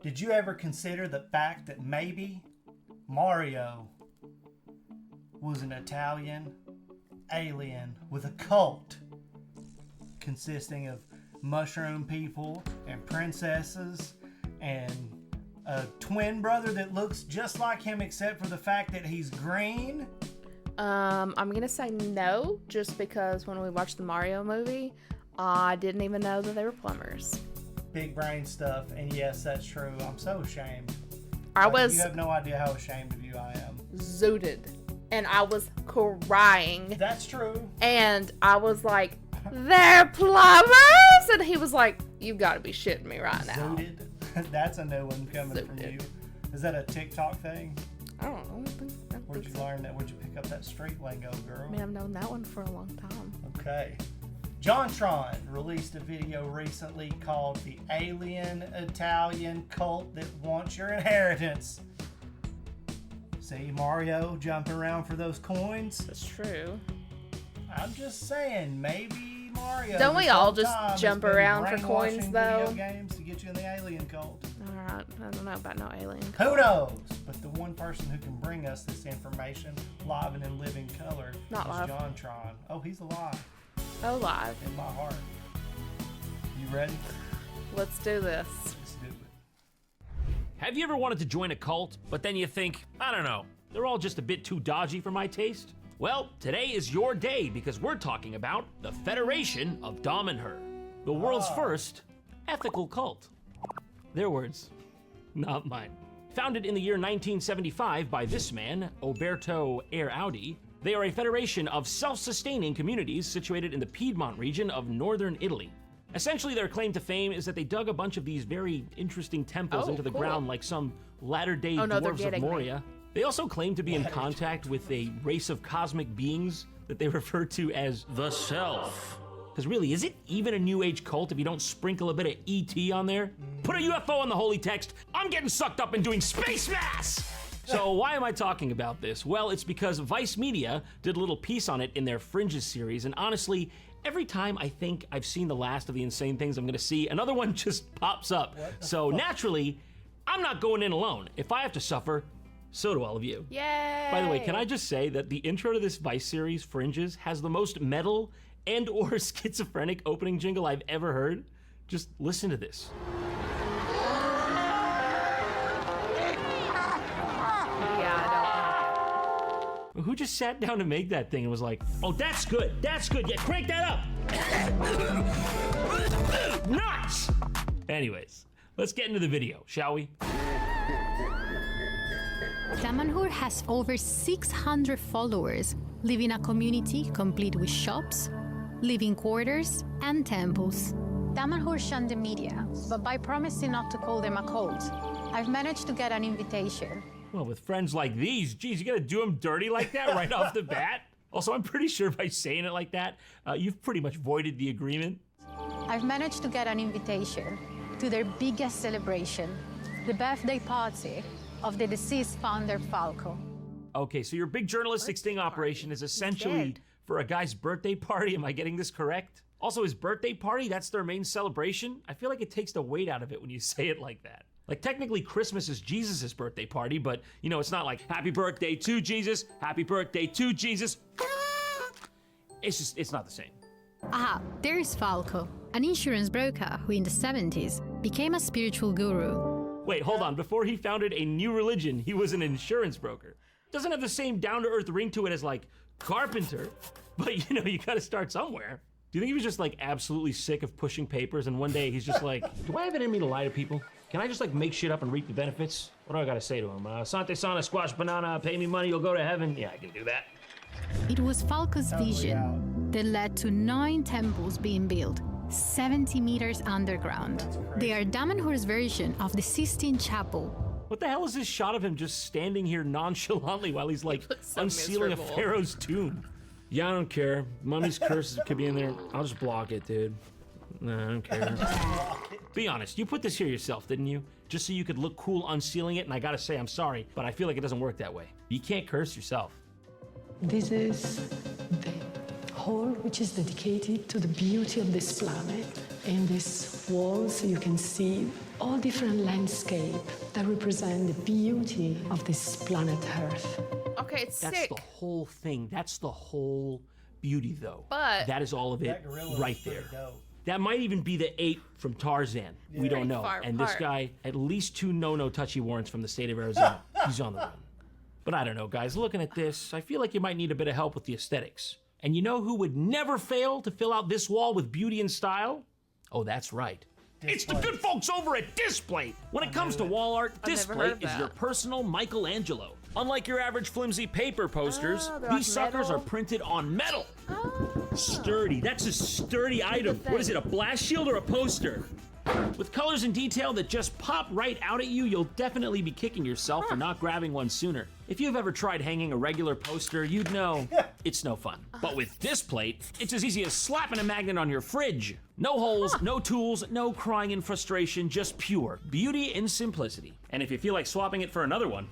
Did you ever consider the fact that maybe Mario was an Italian alien with a cult consisting of mushroom people and princesses and a twin brother that looks just like him except for the fact that he's green? I'm gonna say no, just because when we watched the Mario movie, I didn't even know that they were plumbers. Big brain stuff, and yes, that's true. I'm so ashamed. You have no idea how ashamed of you I am. Zooted. And I was crying. That's true. And I was like, they're plumbers? And he was like, you've got to be shitting me right now. Zooted? That's a new one coming from you. Is that a TikTok thing? I don't know. Where'd you learn that? Where'd you pick up that street lingo, girl? I mean, I've known that one for a long time. Okay. Jontron released a video recently called The Alien Italian Cult That Wants Your Inheritance. See Mario jumping around for those coins? That's true. I'm just saying, maybe Mario. Don't we all just jump around for coins, though? Video games to get you in the alien cult. Alright, I don't know about no alien cult. Who knows? But the one person who can bring us this information live and in living color is Jontron. Oh, he's alive. Oh, live. In my heart. You ready? Let's do this. Let's do it. Have you ever wanted to join a cult, but then you think, I don't know, they're all just a bit too dodgy for my taste? Well, today is your day because we're talking about the Federation of Dom and Her, the world's first ethical cult. Their words, not mine. Founded in the year 1975 by this man, Oberto Audi, they are a federation of self-sustaining communities situated in the Piedmont region of northern Italy. Essentially, their claim to fame is that they dug a bunch of these very interesting temples into the ground like some latter-day dwarves of Moria. They also claim to be in contact with a race of cosmic beings that they refer to as the Self. Because really, is it even a New Age cult if you don't sprinkle a bit of ET on there? Put a UFO on the holy text, I'm getting sucked up in doing space mass! So why am I talking about this? Well, it's because Vice Media did a little piece on it in their Fringes series, and honestly, every time I think I've seen the last of the insane things I'm gonna see, another one just pops up. So naturally, I'm not going in alone. If I have to suffer, so do all of you. Yay! By the way, can I just say that the intro to this Vice series, Fringes, has the most metal and or schizophrenic opening jingle I've ever heard? Just listen to this. Who just sat down to make that thing and was like, oh, that's good, yeah, crank that up. Nuts! Anyways, let's get into the video, shall we? Dam and Her has over 600 followers, live in a community complete with shops, living quarters, and temples. Dam and Her shunned the media, but by promising not to call them a cult, I've managed to get an invitation. Well, with friends like these, geez, you gotta do them dirty like that right off the bat? Also, I'm pretty sure by saying it like that, you've pretty much voided the agreement. I've managed to get an invitation to their biggest celebration, the birthday party of the deceased founder, Falco. Okay, so your big journalistic sting operation is essentially for a guy's birthday party. Am I getting this correct? Also, his birthday party, that's their main celebration? I feel like it takes the weight out of it when you say it like that. Like, technically, Christmas is Jesus' birthday party, but, you know, it's not like, happy birthday to Jesus, happy birthday to Jesus. It's not the same. Aha, there's Falco, an insurance broker who in the 70s became a spiritual guru. Wait, hold on. Before he founded a new religion, he was an insurance broker. Doesn't have the same down-to-earth ring to it as, like, carpenter, but, you know, you gotta start somewhere. Do you think he was just, like, absolutely sick of pushing papers, and one day he's just like, do I have it in me to lie to people? Can I just, like, make shit up and reap the benefits? What do I gotta say to him? Sante sana, squash banana, pay me money, you'll go to heaven. Yeah, I can do that. It was Falco's vision that led to 9 temples being built, 70 meters underground. They are Dam and Her's version of the Sistine Chapel. What the hell is this shot of him just standing here nonchalantly while he's, like, unsealing a pharaoh's tomb? Yeah, I don't care. Mummy's curse could be in there. I'll just block it, dude. Nah, I don't care. Be honest, you put this here yourself, didn't you? Just so you could look cool unsealing it, and I gotta say, I'm sorry, but I feel like it doesn't work that way. You can't curse yourself. This is the hall which is dedicated to the beauty of this planet. In these walls, you can see all different landscape that represent the beauty of this planet Earth. Okay, it's That's sick. the whole thing. That's the whole beauty, though. But that is all of it That gorilla right is pretty there. dope. That might even be the ape from Tarzan. We don't Pretty know. far And this apart. guy, at least 2 no touchy warrants from the state of Arizona. He's on the run. But I don't know, guys. Looking at this, I feel like you might need a bit of help with the aesthetics. And you know who would never fail to fill out this wall with beauty and style? Oh, that's right. It's the good folks over at Displate. When it comes to wall art, I've never heard Displate of is that. your personal Michelangelo. Unlike your average flimsy paper posters, Oh, they're these like suckers metal? are printed on metal. Oh. Sturdy. That's a sturdy item. What is it, a blast shield or a poster? With colors and detail that just pop right out at you, you'll definitely be kicking yourself for not grabbing one sooner. If you've ever tried hanging a regular poster, you'd know it's no fun. But with Displate, it's as easy as slapping a magnet on your fridge. No holes, no tools, no crying in frustration, just pure beauty and simplicity. And if you feel like swapping it for another one,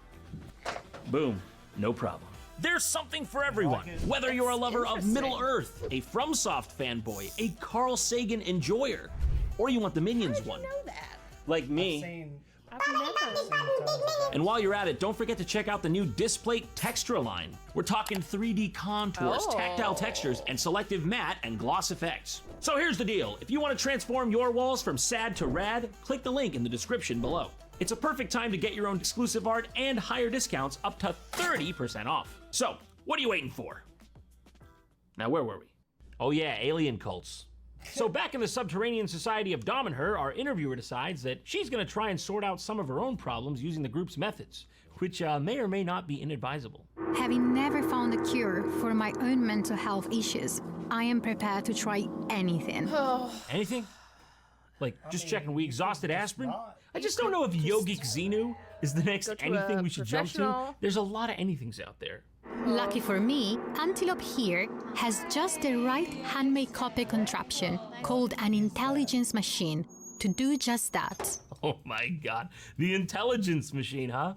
boom, no problem. There's something for everyone. Whether you're a lover of Middle Earth, a FromSoft fanboy, a Carl Sagan enjoyer, or you want the Minions one, know that. like me. Seen I've never. tons of that. And while you're at it, don't forget to check out the new Displate Textra line. We're talking 3D contours, Oh. tactile textures, and selective matte and gloss effects. So here's the deal. If you want to transform your walls from sad to rad, click the link in the description below. It's a perfect time to get your own exclusive art and higher discounts up to 30% off. So, what are you waiting for? Now, where were we? Oh yeah, alien cults. So back in the subterranean society of Dom and Her, our interviewer decides that she's gonna try and sort out some of her own problems using the group's methods, which may or may not be inadvisable. Having never found a cure for my own mental health issues, I am prepared to try anything. Anything? Like, just checking, we exhausted aspirin? I just don't know if Yogic Xenu is the next Go to anything a we should jump to. professional. There's a lot of anythings out there. Lucky for me, Antelope here has just the right handmade copy contraption called an intelligence machine to do just that. Oh my god, the intelligence machine, huh?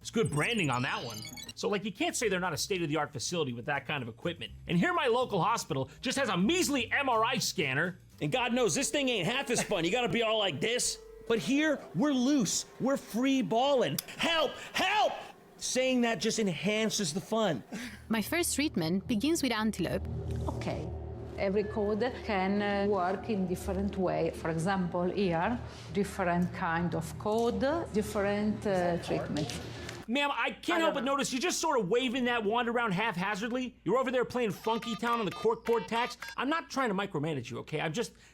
It's good branding on that one. So like, you can't say they're not a state-of-the-art facility with that kind of equipment. And here my local hospital just has a measly MRI scanner, and God knows this thing ain't half as fun. You gotta be all like this. But here, we're loose, we're free balling. Help, help! Saying that just enhances the fun. My first treatment begins with Antelope. Okay, every code can work in different way. For example, here, different kind of code, different treatments. Ma'am, I can't help but notice you're just sort of waving that wand around haphazardly. You're over there playing Funky Town on the corkboard tax. I'm not trying to micromanage you, okay?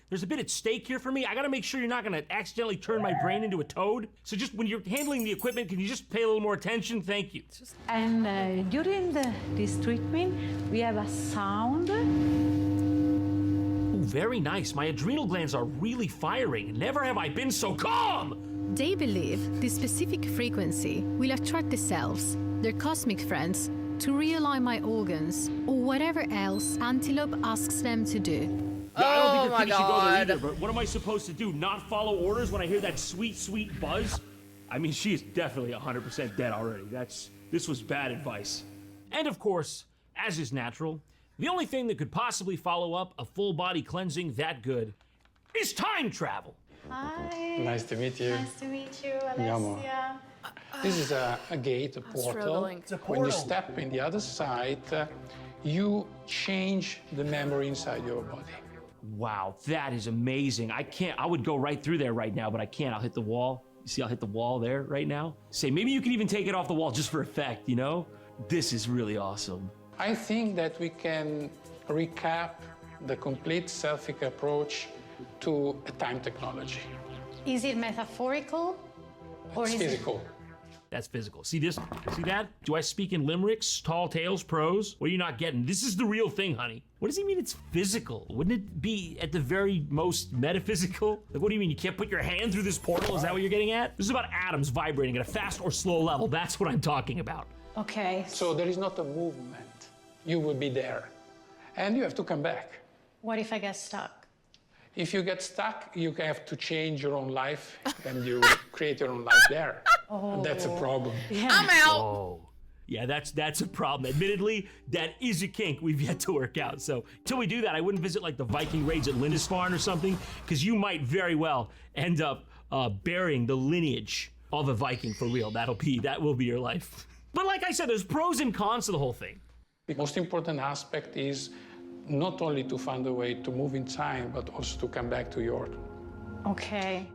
There's a bit at stake here for me. I gotta make sure you're not gonna accidentally turn my brain into a toad. So just when you're handling the equipment, can you just pay a little more attention? Thank you. And during this treatment, we have a sound. Ooh, very nice. My adrenal glands are really firing. Never have I been so calm! They believe this specific frequency will attract the cells, their cosmic friends, to realign my organs or whatever else Antelope asks them to do. Yeah, I don't Oh think my your kid should go there God. either, but what am I supposed to do? Not follow orders when I hear that sweet, sweet buzz? I mean, she is definitely 100% dead already. This was bad advice. And of course, as is natural, the only thing that could possibly follow up a full body cleansing that good is time travel. Hi. Nice to meet you. Nice to meet you, Andiamo. Alessia. This is a gate, a portal. struggling. It's a When you portal. step in the other side, you change the memory inside your body. Wow, that is amazing. I would go right through there right now, but I can't. I'll hit the wall. You see, I'll hit the wall there right now. Say, maybe you can even take it off the wall just for effect, you know? This is really awesome. I think that we can recap the complete selfic approach to a time technology. Is it metaphorical or It's is physical. That's physical. See this? See that? Do I speak in limericks, tall tales, prose? What are you not getting? This is the real thing, honey. What does he mean it's physical? Wouldn't it be at the very most metaphysical? Like, what do you mean? You can't put your hand through this portal? Is that what you're getting at? This is about atoms vibrating at a fast or slow level. That's what I'm talking about. it? Okay. So there is not a movement. You will be there. And you have to come back. What if I get stuck? If you get stuck, you have to change your own life and you create your own life there. And that's a problem. I'm out. Oh. Yeah, that's a problem. Admittedly, that is a kink we've yet to work out. So until we do that, I wouldn't visit like the Viking raids at Lindisfarne or something, because you might very well end up bearing the lineage of a Viking for real. That will be your life. But like I said, there's pros and cons to the whole thing. The most important aspect is not only to find a way to move in time, but also to come back to York. Okay.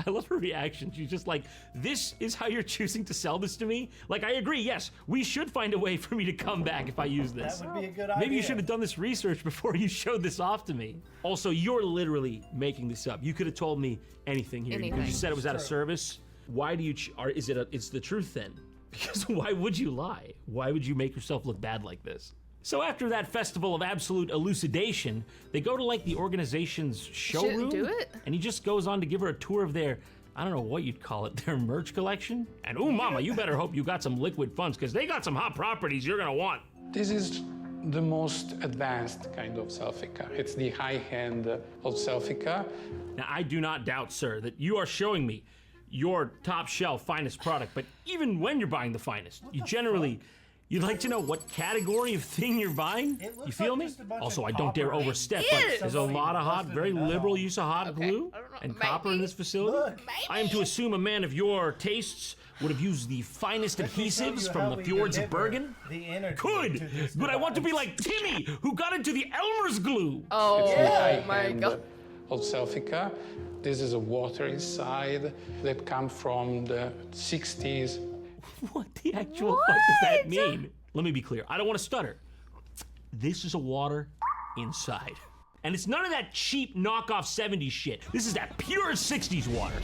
I love her reaction. She's just like, this is how you're choosing to sell this to me? Like, I agree, yes, we should find a way for me to come back if I use this. That would be a good idea. Maybe you should have done this research before you showed this off to me. Also, you're literally making this up. You could have told me anything here. Anything. You could have said it was out of service. Why do you, it's the truth then? Because why would you lie? Why would you make yourself look bad like this? So after that festival of absolute elucidation, they go to like the organization's showroom. Shouldn't do it. And he just goes on to give her a tour of their, I don't know what you'd call it, their merch collection. And ooh, mama, you better hope you got some liquid funds because they got some hot properties you're gonna want. This is the most advanced kind of selfie car. It's the high end of selfie car. Now, I do not doubt, sir, that you are showing me your top shelf finest product, but even when you're buying the finest, you'd like to know what category of thing you're buying? You feel me? Also, I don't dare overstep, but there's a lot of hot, very liberal use of hot glue and copper in this facility. I am to assume a man of your tastes would have used the finest adhesives from the fjords of Bergen. Good, but I want to be like Timmy, who got into the Elmer's glue. Oh my God. Of selfie car. This is a water inside that comes from the 60s. What the actual fuck does that mean? Let me be clear. I don't want to stutter. This is a water inside. And it's none of that cheap knockoff 70s shit. This is that pure 60s water.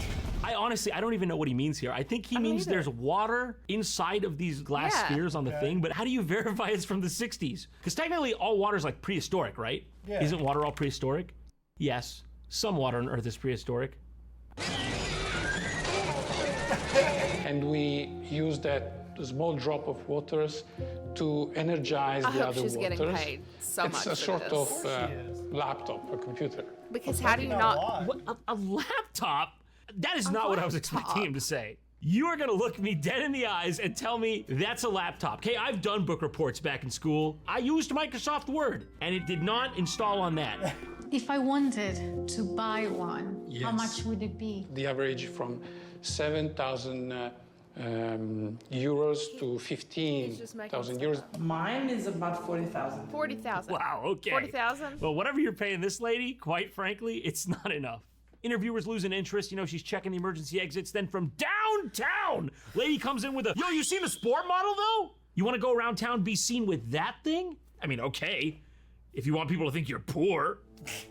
I don't even know what he means here. I think he means there's water inside of these glass spheres on the thing, but how do you verify it's from the 60s? Because technically all water is like prehistoric, right? Yeah. Isn't water all prehistoric? Yes. Some water on Earth is prehistoric. And we use that small drop of waters to energize I the hope other she's waters. getting paid so It's much a for sort this. of laptop, a computer. Because how do you not? What, a laptop? That is not what I was expecting him to say. You are gonna look me dead in the eyes and tell me that's a laptop. Okay, I've done book reports back in school. I used Microsoft Word, and it did not install on that. If I wanted to buy one, how much would it be? The average from 7,000 euros to 15,000 euros. Mine is about 40,000. 40,000. Wow, okay. 40,000? Well, whatever you're paying this lady, quite frankly, it's not enough. Interviewers losing interest, she's checking the emergency exits. Then from downtown, lady comes in with a, yo, you seen the sport model though? You wanna go around town, be seen with that thing? I mean, okay, if you want people to think you're poor.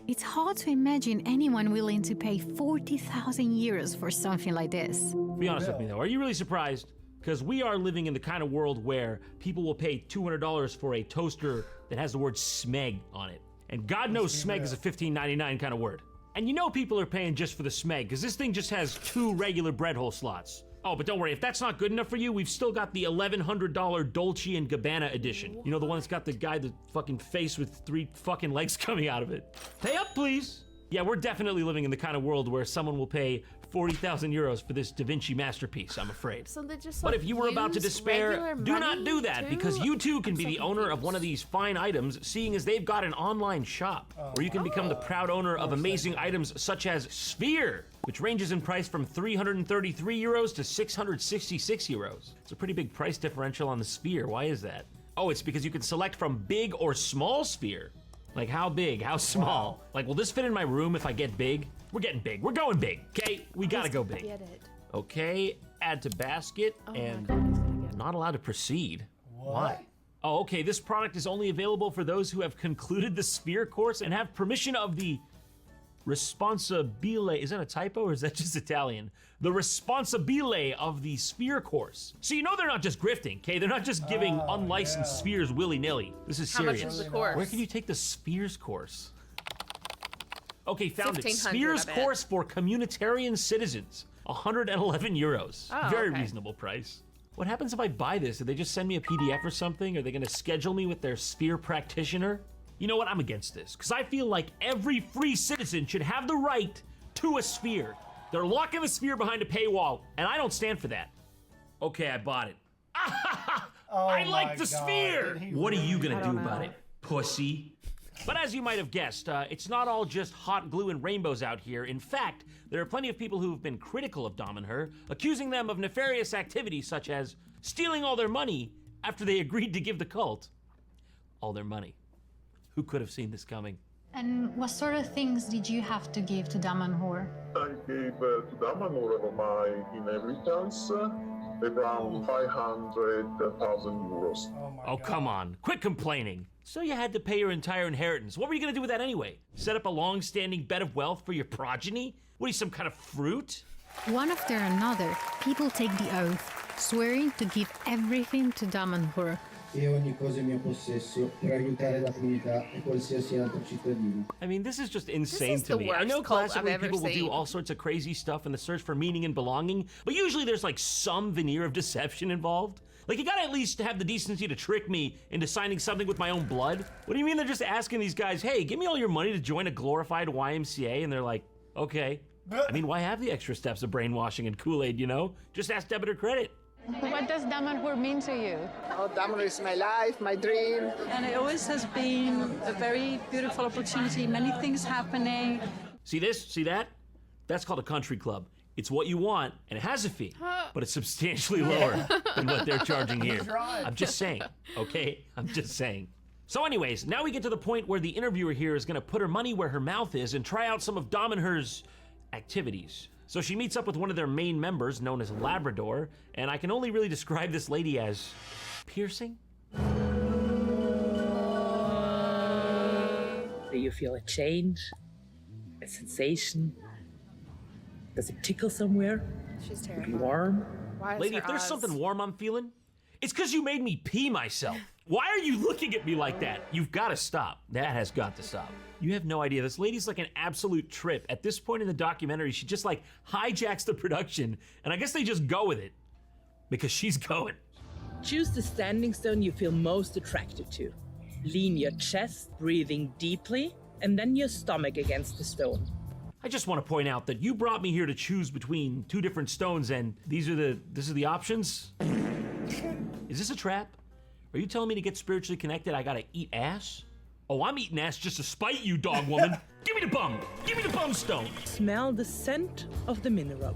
It's hard to imagine anyone willing to pay 40,000 euros for something like this. Be honest with me though, are you really surprised? Because we are living in the kind of world where people will pay $200 for a toaster that has the word smeg on it. And God knows smeg is a $15.99 kind of word. And people are paying just for the smeg, because this thing just has 2 regular bread hole slots. Oh, but don't worry, if that's not good enough for you, we've still got the $1,100 Dolce & Gabbana edition. You know, the one that's got the guy, the fucking face with 3 fucking legs coming out of it. Pay up, please. Yeah, we're definitely living in the kind of world where someone will pay 40,000 euros for this Da Vinci masterpiece, I'm afraid. So they just But if you were about to despair, do not do that, because you too can be the owner of one of these fine items, seeing as they've got an online shop where you can become the proud owner of amazing items such as Sphere, which ranges in price from 333 euros to 666 euros. It's a pretty big price differential on the Sphere. Why is that? Oh, it's because you can select from big or small Sphere. Like how big, how small? Like, will this fit in my room if I get big? We're getting big, we're going big, okay? We gotta go big. Get it. Okay, add to basket, and not allowed to proceed. What? Why? Oh, okay, this product is only available for those who have concluded the Sphere course and have permission of the responsabile. Is that a typo or is that just Italian? The responsabile of the Sphere course. So they're not just grifting, okay? They're not just giving unlicensed spheres willy-nilly. This is serious. How much is the course? Where can you take the Spheres course? Okay, found it. 1,500, Spheres I bet. course for communitarian citizens. 111 euros. Oh, Very okay. reasonable price. What happens if I buy this? Do they just send me a PDF or something? Are they gonna schedule me with their Sphere practitioner? You know what? I'm against this, because I feel like every free citizen should have the right to a Sphere. They're locking the Sphere behind a paywall, and I don't stand for that. Okay, I bought it. I like the Sphere! What are you gonna do about it, pussy? But as you might have guessed, it's not all just hot glue and rainbows out here. In fact, there are plenty of people who've been critical of Dom and her, accusing them of nefarious activities such as stealing all their money after they agreed to give the cult all their money. Who could have seen this coming? And what sort of things did you have to give to Dam and Hor? I gave to Damanor of my inheritance around 500,000 euros. Oh, come on. Quit complaining. So you had to pay your entire inheritance. What were you going to do with that anyway? Set up a long-standing bed of wealth for your progeny? What are you, some kind of fruit? One after another, people take the oath, swearing to give everything to Dam and Hor. E ogni cosa in mio possesso per aiutare la comunità e qualsiasi altro cittadino. I mean, this is just insane to me. I know classically people will do all sorts of crazy stuff in the search for meaning and belonging, but usually there's like some veneer of deception involved. Like, you gotta at least have the decency to trick me into signing something with my own blood. What do you mean they're just asking these guys, hey, give me all your money to join a glorified YMCA? And they're like, okay. I mean, why have the extra steps of brainwashing and Kool-Aid, you know? Just ask debit or credit. What does Dam and Hor mean to you? Oh, Damanhur is my life, my dream. And it always has been a very beautiful opportunity, many things happening. See this? See that? That's called a country club. It's what you want, and it has a fee, but it's substantially lower than what they're charging here. I'm just saying, okay? I'm just saying. So anyways, now we get to the point where the interviewer here is gonna put her money where her mouth is and try out some of Dam and Her's activities. So she meets up with one of their main members, known as Labrador, and I can only really describe this lady as piercing. Do you feel a change, a sensation? Does it tickle somewhere? She's terrible. Warm? Lady, if there's something warm I'm feeling, it's because you made me pee myself. Why are you looking at me like that? You've got to stop. That has got to stop. You have no idea. This lady's like an absolute trip. At this point in the documentary, she just like hijacks the production, and I guess they just go with it because she's going. Choose the standing stone you feel most attracted to. Lean your chest, breathing deeply, and then your stomach against the stone. I just want to point out that you brought me here to choose between two different stones, and this is the options? Is this a trap? Are you telling me to get spiritually connected, I gotta eat ass? Oh, I'm eating ass just to spite you, dog woman. Give me the bum. Give me the bum stone. Smell the scent of the mineral.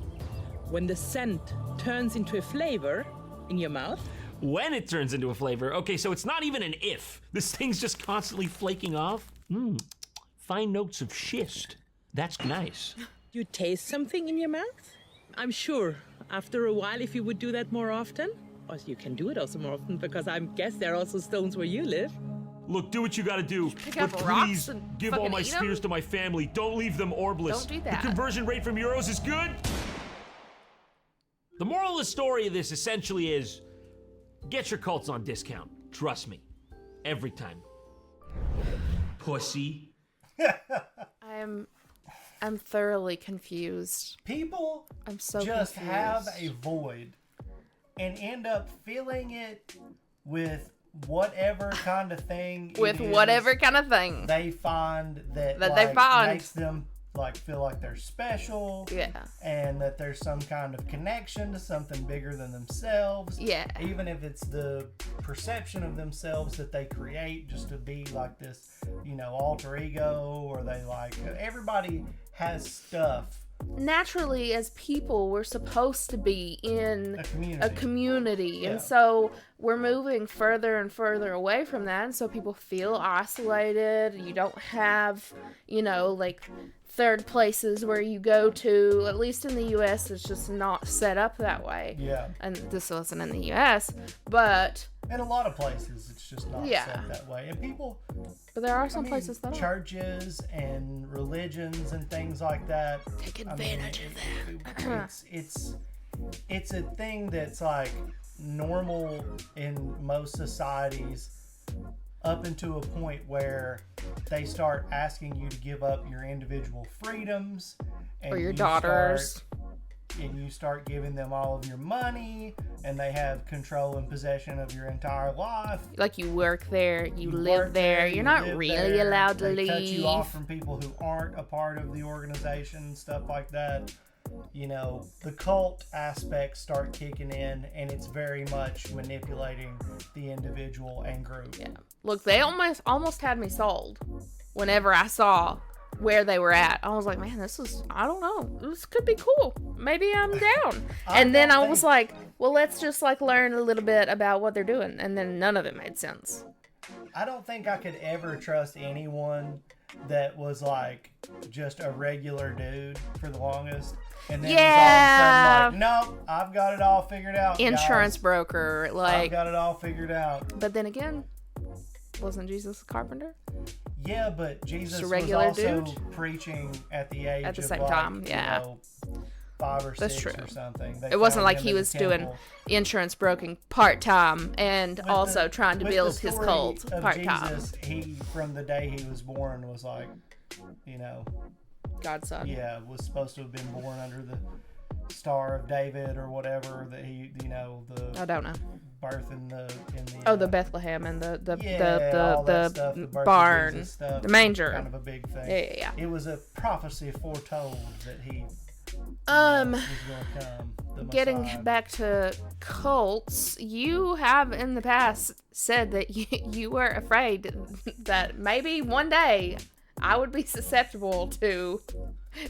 When the scent turns into a flavor in your mouth. When it turns into a flavor. Okay, so it's not even an if. This thing's just constantly flaking off. Fine notes of schist. That's nice. You taste something in your mouth? I'm sure after a while, if you would do that more often, or you can do it also more often, because I guess there are also stones where you live. Look, do what you gotta do, but please give all my spears to my family. Don't leave them orbless. Don't do that. The conversion rate from euros is good. The moral of the story of this essentially is, get your cults on discount. Trust me. Every time. Pussy. I'm thoroughly confused. People I'm so just confused. have a void and end up filling it with whatever kind of thing whatever kind of thing they find that they find makes them like feel like they're special, and that there's some kind of connection to something bigger than themselves, even if it's the perception of themselves that they create just to be like this, you know, alter ego, or they like, everybody has stuff. Naturally, as people, we're supposed to be in a community. And so we're moving further and further away from that, and so people feel isolated. You don't have, you know, like third places where you go to. At least in the US, it's just not set up that way. And this wasn't in the US, but in a lot of places it's just not set that way. And people, but there are some places that churches and religions and things like that take advantage of that. It's a thing that's like normal in most societies up into a point where they start asking you to give up your individual freedoms and or your daughters. And you start giving them all of your money, and they have control and possession of your entire life. Like, you work there, you live there, you're not really allowed to leave. They cut you off from people who aren't a part of the organization and stuff like that. you know, the cult aspects start kicking in, and it's very much manipulating the individual and group. Yeah. Look, they almost had me sold whenever I saw where they were at. I was like, man, I don't know, this could be cool. Maybe I'm down. And then I was like, well, let's just like learn a little bit about what they're doing. And then none of it made sense. I don't think I could ever trust anyone that was like just a regular dude for the longest. And then was all of a sudden like, nope, I've got it all figured out. Insurance guys. broker, like, I've got it all figured out. But then again, wasn't Jesus a carpenter? Yeah, but Jesus was regular also dude? preaching at the age At the of same like, time, yeah. you know, 5 or 6 That's true. or something. It wasn't like he was doing insurance broking part-time and also trying to build his cult part-time. He, from the day he was born, was like, you know, God's son. Yeah, was supposed to have been born under the Star of David or whatever that he, you know, the I don't know. Birth in the the Bethlehem and the the barn, stuff, the manger. Kind of a big thing. Yeah. It was a prophecy foretold that he was going to come. Getting back to cults, you have in the past said that you were afraid that maybe one day I would be susceptible to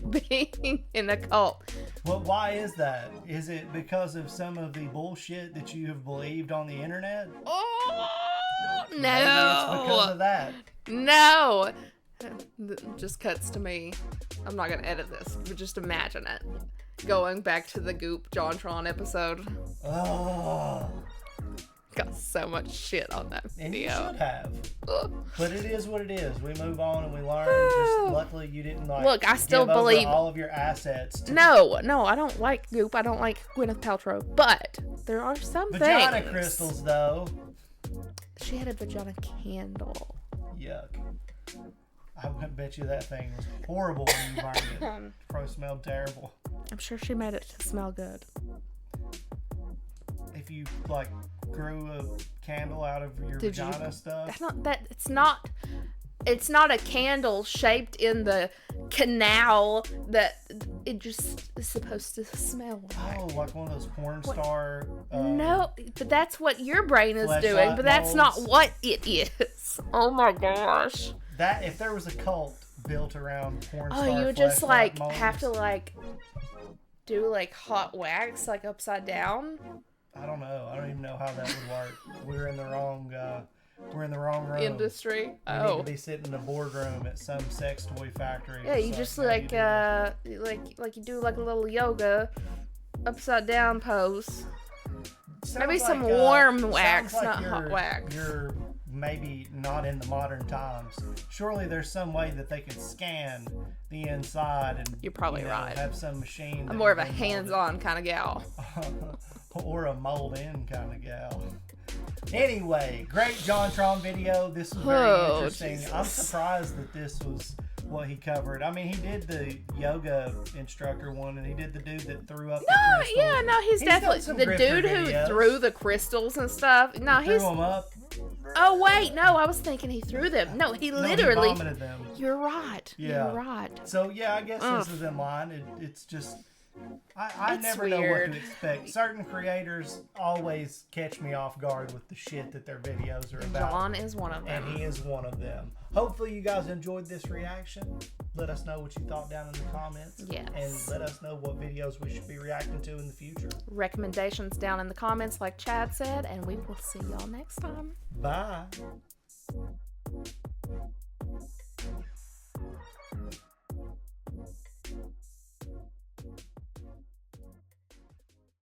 being in a cult. Well, why is that? Is it because of some of the bullshit that you have believed on the internet? Oh, no. Maybe it's because of that. No. It just cuts to me. I'm not going to edit this, but just imagine it. Going back to the Goop JonTron episode. Oh. Got so much shit on that video. And you should have. But it is what it is. We move on and we learn. Just luckily you didn't like. Look, I still give over believe all of your assets. No, I don't like Goop. I don't like Gwyneth Paltrow. But there are some Vagina things. crystals, though. She had a vagina candle. Yuck. I would bet you that thing was horrible when you burned it. Probably smelled terrible. I'm sure she made it to smell good. If you like grew a candle out of your vagina stuff. That's not that. It's not a candle shaped in the canal that it just is supposed to smell like. Oh, like one of those porn star. No, but that's what your brain is doing. But that's not what it is. Oh my gosh. That if there was a cult built around porn star. Oh, you would just like molds, have to like do like hot wax like upside down. I don't know. I don't even know how that would work. We're in the wrong room. Industry. We need to be sitting in a boardroom at some sex toy factory. Yeah, you just like you do like a little yoga upside down pose. Maybe Sounds some like, warm wax, like not hot wax. You're maybe not in the modern times. Surely there's some way that they could scan the inside and you're probably right. Have some machine. I'm more of a hands-on kind of gal. Or a mold-in kind of gal. Anyway, great JonTron video. This was very interesting. Jesus. I'm surprised that this was what he covered. I mean, he did the yoga instructor one, and he did the dude that threw up the crystals. He's definitely the dude who threw the crystals and stuff. No, he threw them up. Oh wait, no, I was thinking he threw them. No, he literally. He vomited them. You're right. Yeah. You're right. So yeah, I guess this is in line. It's just. I never know what to expect. Certain creators always catch me off guard with the shit that their videos are about. John is one of them. And he is one of them. Hopefully you guys enjoyed this reaction. Let us know what you thought down in the comments. Yes. And let us know what videos we should be reacting to in the future. Recommendations down in the comments like Chad said, and we will see y'all next time. Bye.